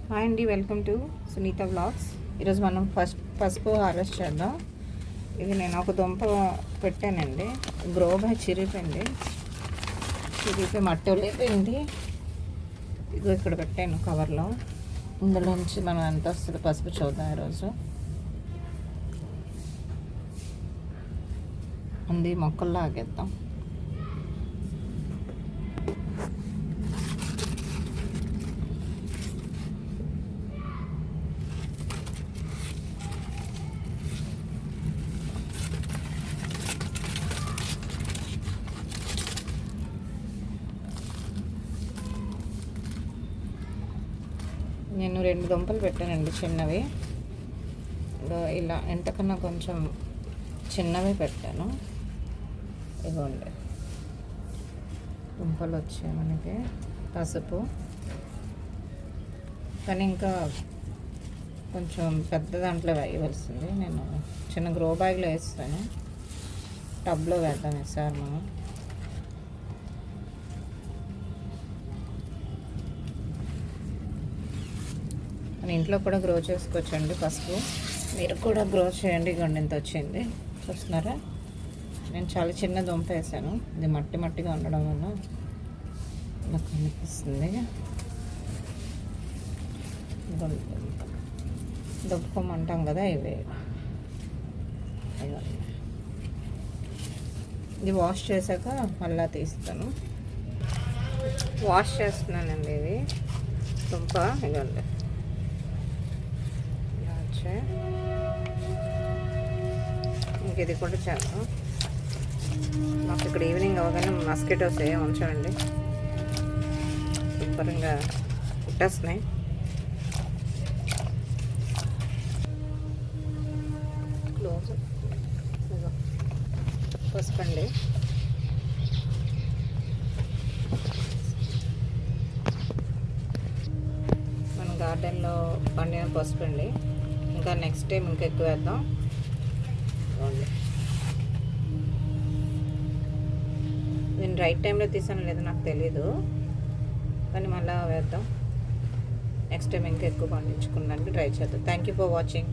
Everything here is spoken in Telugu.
హాయ్ అండి, వెల్కమ్ టు సునీత వ్లాగ్స్. ఈరోజు మనం పసుపు హార్వెస్ట్ చేద్దాం. ఇది నేను ఒక దుంప పెట్టానండి, గ్రో బ్యాగ్ చిరిగిపోయి మట్టి వెళ్ళిపోయింది. ఇదిగో ఇక్కడ పెట్టాను కవర్లో. ఇందులో నుంచి మనం ఎంత వస్తుందో పసుపు చూద్దాం ఈరోజు. ఉంది మొక్కల్లో ఆగేద్దాం. నేను 2 దుంపలు పెట్టానండి, చిన్నవి. ఇలా ఎంతకన్నా కొంచెం చిన్నవి పెట్టాను. ఇదిగోండి దుంపలు వచ్చాయి మనకి పసుపు. కానీ ఇంకా కొంచెం పెద్ద దాంట్లో వేయవలసింది. నేను చిన్న గ్రో బ్యాగ్లో వేస్తాను, టబ్లో వేద్దాం ఈసారి మనం. మన ఇంట్లో కూడా గ్రో చేసుకోవచ్చండి పసుపు. మీరు కూడా గ్రో చేయండి. ఇగోండి ఎంత వచ్చింది చూస్తున్నారా. నేను చాలా చిన్న దుంప వేసాను, ఇది మట్టిగా ఉండడం వల్ల ఇలా కనిపిస్తుంది. దుబ్బకొమ్మంటాం కదా, ఇవే. ఇది వాష్ చేశాక మళ్ళీ తీస్తాను. వాష్ చేస్తున్నానండి ఇది దుంప. ఇవ్వండి ఇంక ఇది కూడా చేద్దాం. మాకు ఇక్కడ ఈవినింగ్ అవగానే మస్కిటోస్ ఏం ఉంచండి, శుభ్రంగా కుట్టేస్తున్నాయి. క్లోజ్ పసుపండి. మన గార్డెన్లో పండిన పసుపండి. ఇంకా నెక్స్ట్ టైం ఇంకా ఎక్కువ వేద్దాం. నేను రైట్ టైంలో తీసాను లేదో నాకు తెలీదు, కానీ మళ్ళీ వేద్దాం. నెక్స్ట్ టైం ఇంకా ఎక్కువ పండించుకోవడానికి ట్రై చేద్దాం. Thank you for watching.